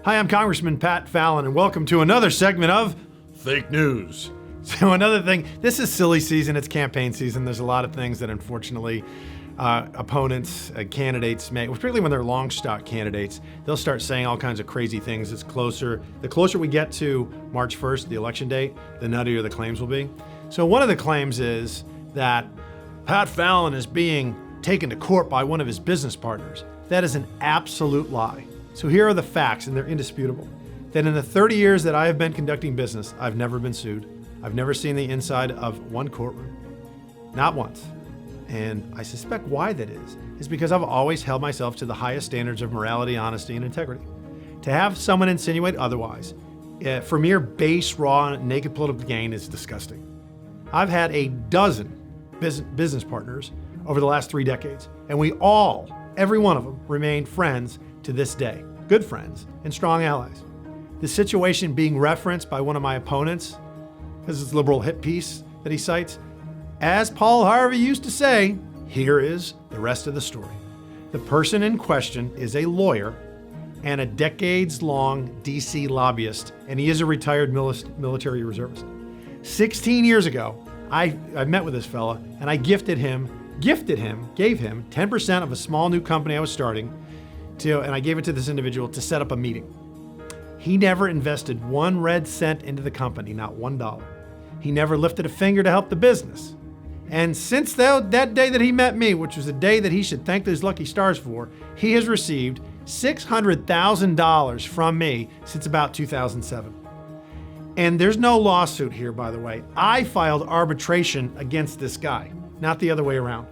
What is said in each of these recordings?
Hi, I'm Congressman Pat Fallon, and welcome to another segment of Fake News. So another thing, this is silly season, it's campaign season. There's a lot of things that unfortunately opponents, candidates make, particularly when they're long shot candidates, they'll start saying all kinds of crazy things. It's closer. The closer we get to March 1st, the election date, the nuttier the claims will be. So one of the claims is that Pat Fallon is being taken to court by one of his business partners. That is an absolute lie. So here are the facts, and they're indisputable. That in the 30 years that I have been conducting business, I've never been sued. I've never seen the inside of one courtroom. Not once. And I suspect why that is because I've always held myself to the highest standards of morality, honesty, and integrity. To have someone insinuate otherwise, for mere base, raw, naked political gain is disgusting. I've had a dozen business partners over the last 3 decades, and we all, every one of them, remain friends to this day. Good friends and strong allies. The situation being referenced by one of my opponents, this is liberal hit piece that he cites, as Paul Harvey used to say, here is the rest of the story. The person in question is a lawyer and a decades-long DC lobbyist, and he is a retired military reservist. 16 years ago, I met with this fella, and I gave him 10% of a small new company I was starting, and I gave it to this individual to set up a meeting. He never invested 1 red cent into the company, not $1. He never lifted a finger to help the business. And since that day that he met me, which was a day that he should thank his lucky stars for, he has received $600,000 from me since about 2007. And there's no lawsuit here, by the way. I filed arbitration against this guy, not the other way around.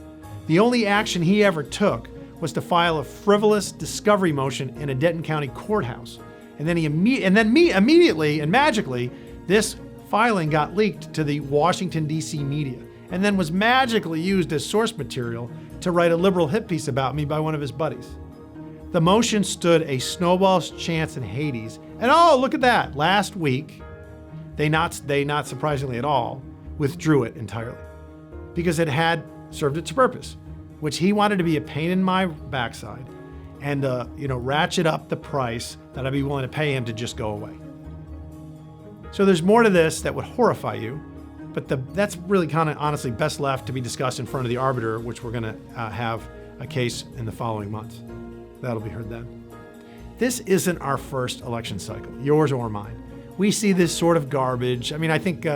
The only action he ever took was to file a frivolous discovery motion in a Denton County courthouse. And then immediately and magically, this filing got leaked to the Washington, D.C. media, and then was magically used as source material to write a liberal hit piece about me by one of his buddies. The motion stood a snowball's chance in Hades, and oh, look at that. Last week, they not surprisingly at all, withdrew it entirely because it had served its purpose, which he wanted to be a pain in my backside and ratchet up the price that I'd be willing to pay him to just go away. So there's more to this that would horrify you, but that's really kind of honestly best left to be discussed in front of the arbiter, which we're going to have a case in the following months. That'll be heard then. This isn't our first election cycle, yours or mine. We see this sort of garbage. I mean, I think,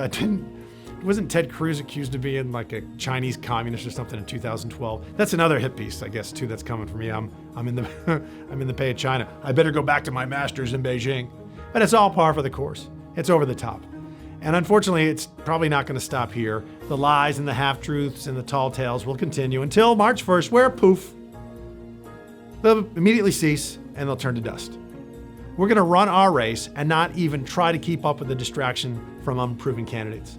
wasn't Ted Cruz accused of being like a Chinese communist or something in 2012? That's another hit piece, I guess, too, that's coming for me. I'm in the I'm in the pay of China. I better go back to my masters in Beijing. But it's all par for the course. It's over the top. And unfortunately, it's probably not going to stop here. The lies and the half-truths and the tall tales will continue until March 1st, where poof, they'll immediately cease and they'll turn to dust. We're going to run our race and not even try to keep up with the distraction from unproven candidates.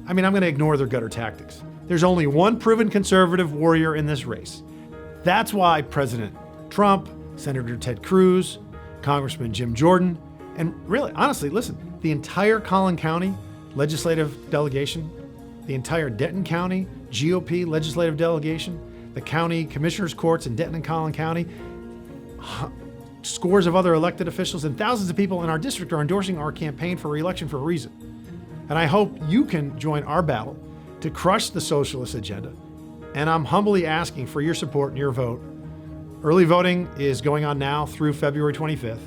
I mean, I'm going to ignore their gutter tactics. There's only one proven conservative warrior in this race. That's why President Trump, Senator Ted Cruz, Congressman Jim Jordan, and really, honestly, listen, the entire Collin County legislative delegation, the entire Denton County GOP legislative delegation, the county commissioners' courts in Denton and Collin County, scores of other elected officials, and thousands of people in our district are endorsing our campaign for re-election for a reason. And I hope you can join our battle to crush the socialist agenda. And I'm humbly asking for your support and your vote. Early voting is going on now through February 25th,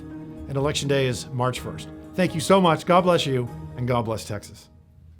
and Election Day is March 1st. Thank you so much. God bless you, and God bless Texas.